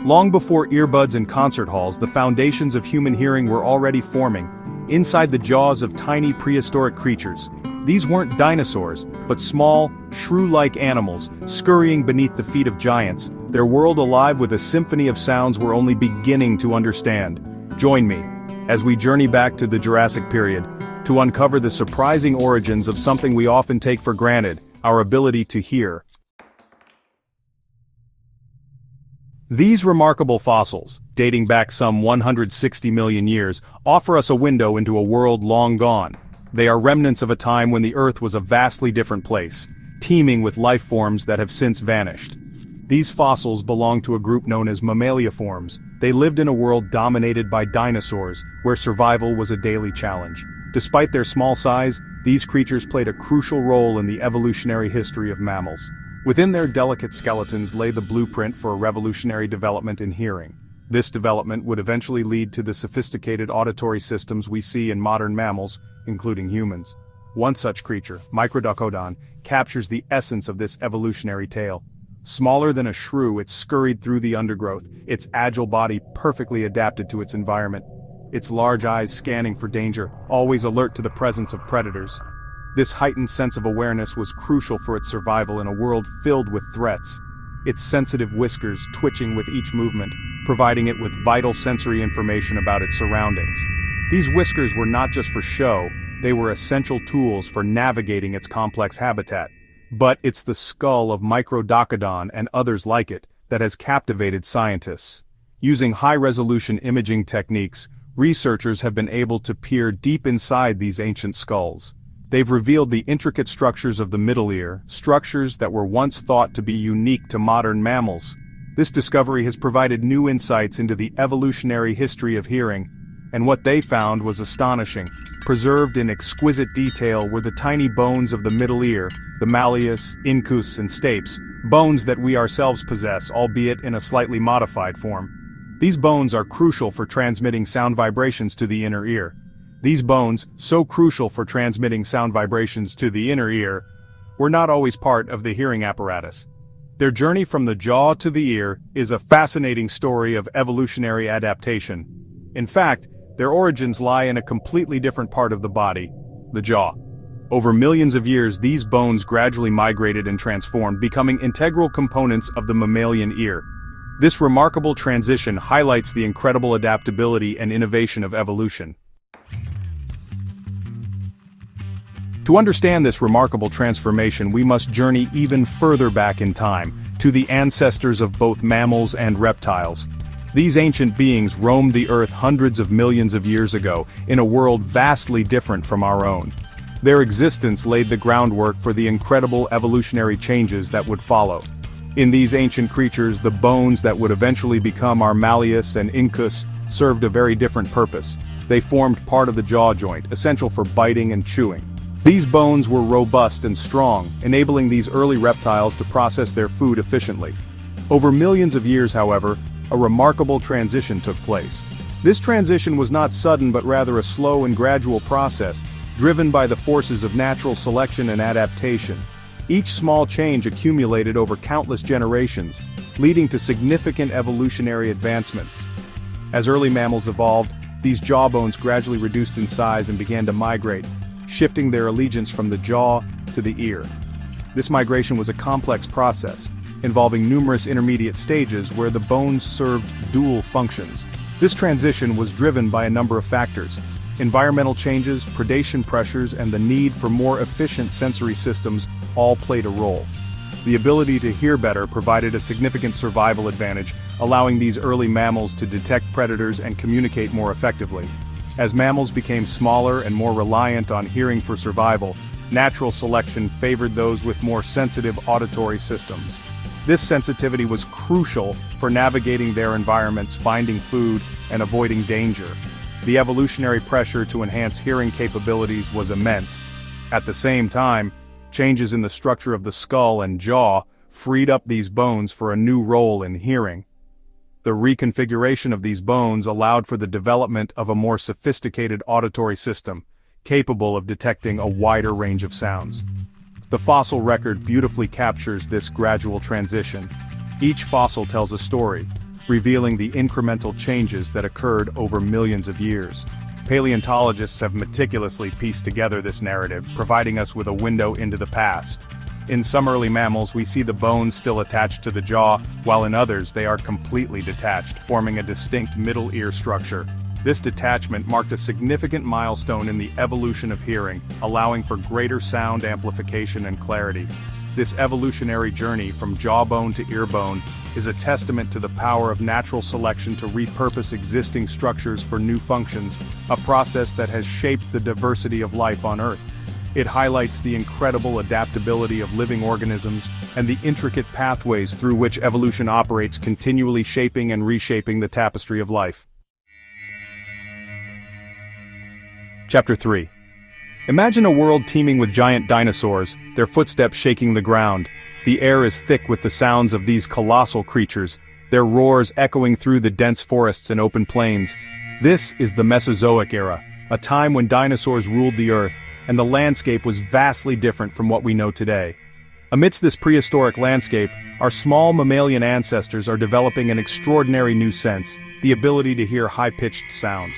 Long before earbuds and concert halls, the foundations of human hearing were already forming, inside the jaws of tiny prehistoric creatures. These weren't dinosaurs, but small, shrew-like animals, scurrying beneath the feet of giants, their world alive with a symphony of sounds we're only beginning to understand. Join me, as we journey back to the Jurassic period, to uncover the surprising origins of something we often take for granted, our ability to hear. These remarkable fossils, dating back some 160 million years, offer us a window into a world long gone. They are remnants of a time when the Earth was a vastly different place, teeming with life forms that have since vanished. These fossils belong to a group known as mammaliaforms. They lived in a world dominated by dinosaurs, where survival was a daily challenge. Despite their small size, these creatures played a crucial role in the evolutionary history of mammals. Within their delicate skeletons lay the blueprint for a revolutionary development in hearing. This development would eventually lead to the sophisticated auditory systems we see in modern mammals, including humans. One such creature, Microdocodon, captures the essence of this evolutionary tale. Smaller than a shrew, it scurried through the undergrowth, its agile body perfectly adapted to its environment. Its large eyes scanning for danger, always alert to the presence of predators. This heightened sense of awareness was crucial for its survival in a world filled with threats. Its sensitive whiskers twitching with each movement, providing it with vital sensory information about its surroundings. These whiskers were not just for show, they were essential tools for navigating its complex habitat. But it's the skull of Microdocodon and others like it that has captivated scientists. Using high-resolution imaging techniques, researchers have been able to peer deep inside these ancient skulls. They've revealed the intricate structures of the middle ear, structures that were once thought to be unique to modern mammals. This discovery has provided new insights into the evolutionary history of hearing, and what they found was astonishing. Preserved in exquisite detail were the tiny bones of the middle ear, the malleus, incus, and stapes, bones that we ourselves possess, albeit in a slightly modified form. These bones are crucial for transmitting sound vibrations to the inner ear. These bones, so crucial for transmitting sound vibrations to the inner ear, were not always part of the hearing apparatus. Their journey from the jaw to the ear is a fascinating story of evolutionary adaptation. In fact, their origins lie in a completely different part of the body, the jaw. Over millions of years, these bones gradually migrated and transformed, becoming integral components of the mammalian ear. This remarkable transition highlights the incredible adaptability and innovation of evolution. To understand this remarkable transformation, we must journey even further back in time, to the ancestors of both mammals and reptiles. These ancient beings roamed the earth hundreds of millions of years ago, in a world vastly different from our own. Their existence laid the groundwork for the incredible evolutionary changes that would follow. In these ancient creatures, the bones that would eventually become our malleus and incus served a very different purpose. They formed part of the jaw joint, essential for biting and chewing. These bones were robust and strong, enabling these early reptiles to process their food efficiently. Over millions of years, however, a remarkable transition took place. This transition was not sudden but rather a slow and gradual process, driven by the forces of natural selection and adaptation. Each small change accumulated over countless generations, leading to significant evolutionary advancements. As early mammals evolved, these jawbones gradually reduced in size and began to migrate, shifting their allegiance from the jaw to the ear. This migration was a complex process, involving numerous intermediate stages where the bones served dual functions. This transition was driven by a number of factors. Environmental changes, predation pressures, and the need for more efficient sensory systems all played a role. The ability to hear better provided a significant survival advantage, allowing these early mammals to detect predators and communicate more effectively. As mammals became smaller and more reliant on hearing for survival, natural selection favored those with more sensitive auditory systems. This sensitivity was crucial for navigating their environments, finding food, and avoiding danger. The evolutionary pressure to enhance hearing capabilities was immense. At the same time, changes in the structure of the skull and jaw freed up these bones for a new role in hearing. The reconfiguration of these bones allowed for the development of a more sophisticated auditory system, capable of detecting a wider range of sounds. The fossil record beautifully captures this gradual transition. Each fossil tells a story, revealing the incremental changes that occurred over millions of years. Paleontologists have meticulously pieced together this narrative, providing us with a window into the past. In some early mammals we see the bones still attached to the jaw, while in others they are completely detached, forming a distinct middle ear structure. This detachment marked a significant milestone in the evolution of hearing, allowing for greater sound amplification and clarity. This evolutionary journey from jawbone to earbone is a testament to the power of natural selection to repurpose existing structures for new functions, a process that has shaped the diversity of life on Earth. It highlights the incredible adaptability of living organisms and the intricate pathways through which evolution operates, continually shaping and reshaping the tapestry of life. Chapter 3. Imagine a world teeming with giant dinosaurs, their footsteps shaking the ground. The air is thick with the sounds of these colossal creatures, their roars echoing through the dense forests and open plains. This is the Mesozoic era, a time when dinosaurs ruled the Earth, and the landscape was vastly different from what we know today. Amidst this prehistoric landscape, our small mammalian ancestors are developing an extraordinary new sense, the ability to hear high-pitched sounds.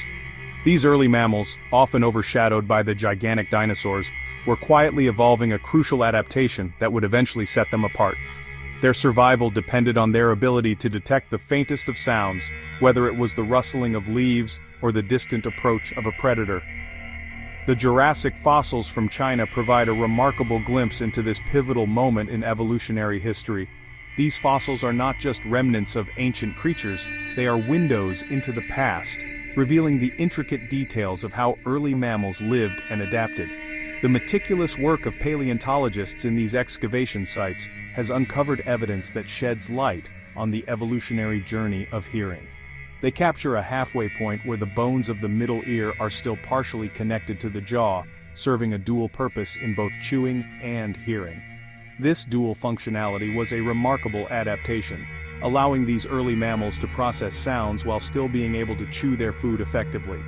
These early mammals, often overshadowed by the gigantic dinosaurs, were quietly evolving a crucial adaptation that would eventually set them apart. Their survival depended on their ability to detect the faintest of sounds, whether it was the rustling of leaves or the distant approach of a predator. The Jurassic fossils from China provide a remarkable glimpse into this pivotal moment in evolutionary history. These fossils are not just remnants of ancient creatures, they are windows into the past, revealing the intricate details of how early mammals lived and adapted. The meticulous work of paleontologists in these excavation sites has uncovered evidence that sheds light on the evolutionary journey of hearing. They capture a halfway point where the bones of the middle ear are still partially connected to the jaw, serving a dual purpose in both chewing and hearing. This dual functionality was a remarkable adaptation, allowing these early mammals to process sounds while still being able to chew their food effectively.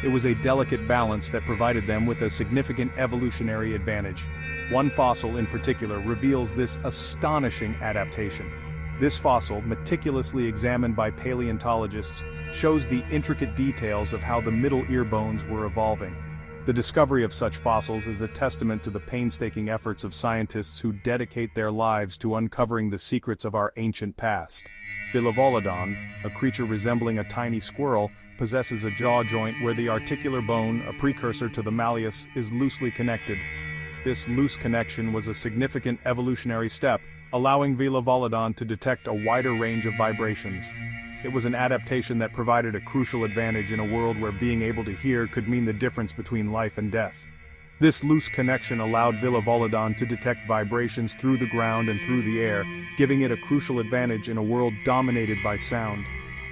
It was a delicate balance that provided them with a significant evolutionary advantage. One fossil in particular reveals this astonishing adaptation. This fossil, meticulously examined by paleontologists, shows the intricate details of how the middle ear bones were evolving. The discovery of such fossils is a testament to the painstaking efforts of scientists who dedicate their lives to uncovering the secrets of our ancient past. Vilevolodon, a creature resembling a tiny squirrel, possesses a jaw joint where the articular bone, a precursor to the malleus, is loosely connected. This loose connection was a significant evolutionary step, allowing Vilevolodon to detect a wider range of vibrations. It was an adaptation that provided a crucial advantage in a world where being able to hear could mean the difference between life and death. This loose connection allowed Vilevolodon to detect vibrations through the ground and through the air, giving it a crucial advantage in a world dominated by sound.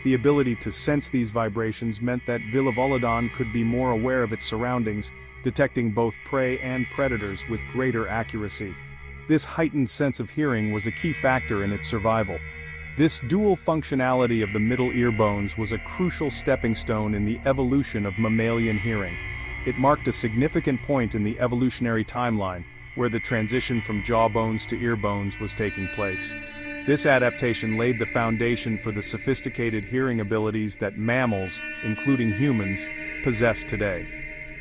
The ability to sense these vibrations meant that Vilevolodon could be more aware of its surroundings, detecting both prey and predators with greater accuracy. This heightened sense of hearing was a key factor in its survival. This dual functionality of the middle ear bones was a crucial stepping stone in the evolution of mammalian hearing. It marked a significant point in the evolutionary timeline, where the transition from jaw bones to ear bones was taking place. This adaptation laid the foundation for the sophisticated hearing abilities that mammals, including humans, possess today.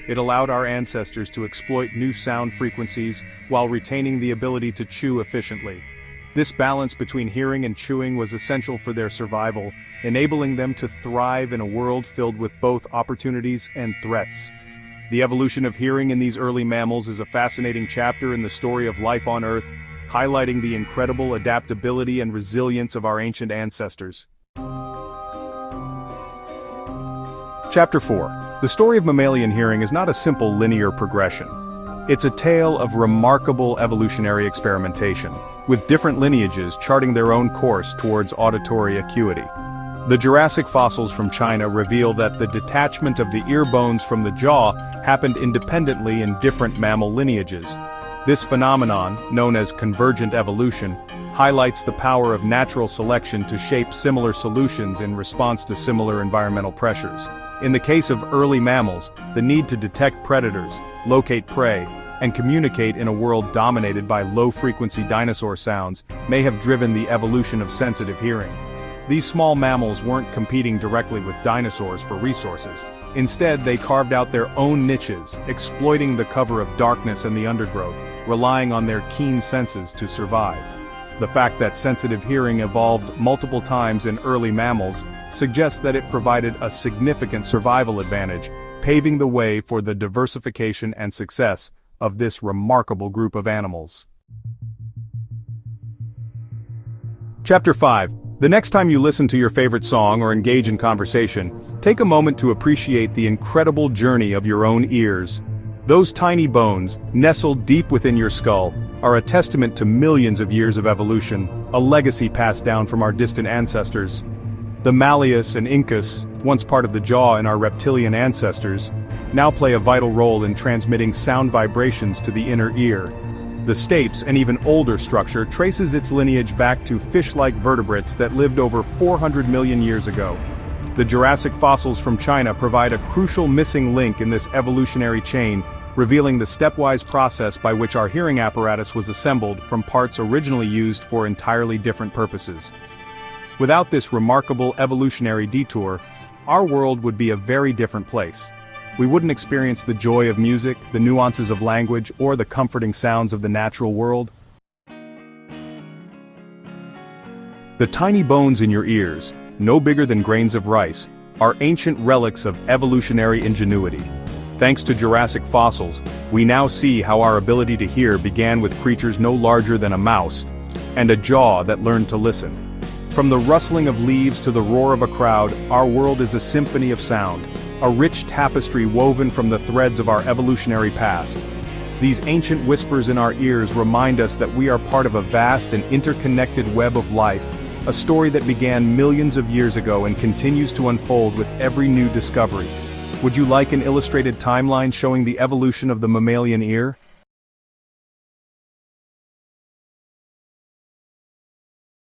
It allowed our ancestors to exploit new sound frequencies while retaining the ability to chew efficiently. This balance between hearing and chewing was essential for their survival, enabling them to thrive in a world filled with both opportunities and threats. The evolution of hearing in these early mammals is a fascinating chapter in the story of life on Earth, highlighting the incredible adaptability and resilience of our ancient ancestors. Chapter 4. The story of mammalian hearing is not a simple linear progression. It's a tale of remarkable evolutionary experimentation, with different lineages charting their own course towards auditory acuity. The Jurassic fossils from China reveal that the detachment of the ear bones from the jaw happened independently in different mammal lineages. This phenomenon, known as convergent evolution, highlights the power of natural selection to shape similar solutions in response to similar environmental pressures. In the case of early mammals, the need to detect predators, locate prey, and communicate in a world dominated by low-frequency dinosaur sounds may have driven the evolution of sensitive hearing. These small mammals weren't competing directly with dinosaurs for resources. Instead, they carved out their own niches, exploiting the cover of darkness and the undergrowth, relying on their keen senses to survive. The fact that sensitive hearing evolved multiple times in early mammals suggests that it provided a significant survival advantage, paving the way for the diversification and success of this remarkable group of animals. Chapter 5. The next time you listen to your favorite song or engage in conversation, take a moment to appreciate the incredible journey of your own ears. Those tiny bones, nestled deep within your skull, are a testament to millions of years of evolution, a legacy passed down from our distant ancestors. The malleus and incus, once part of the jaw in our reptilian ancestors, now play a vital role in transmitting sound vibrations to the inner ear. The stapes, an even older structure, traces its lineage back to fish-like vertebrates that lived over 400 million years ago. The Jurassic fossils from China provide a crucial missing link in this evolutionary chain, revealing the stepwise process by which our hearing apparatus was assembled from parts originally used for entirely different purposes. Without this remarkable evolutionary detour, our world would be a very different place. We wouldn't experience the joy of music, the nuances of language, or the comforting sounds of the natural world. The tiny bones in your ears, no bigger than grains of rice, are ancient relics of evolutionary ingenuity. Thanks to Jurassic fossils, we now see how our ability to hear began with creatures no larger than a mouse, and a jaw that learned to listen. From the rustling of leaves to the roar of a crowd, our world is a symphony of sound, a rich tapestry woven from the threads of our evolutionary past. These ancient whispers in our ears remind us that we are part of a vast and interconnected web of life, a story that began millions of years ago and continues to unfold with every new discovery. Would you like an illustrated timeline showing the evolution of the mammalian ear?